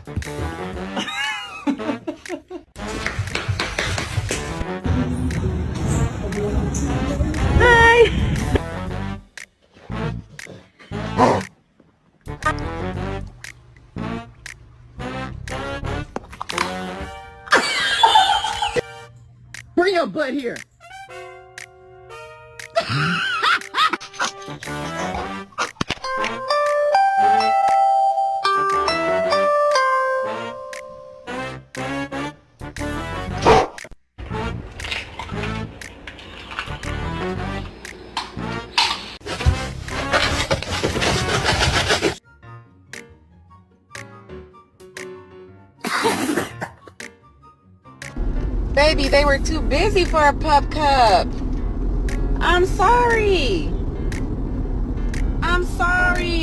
Hi. Bring your butt here. Baby, they were too busy for a pup cup. I'm sorry. I'm sorry.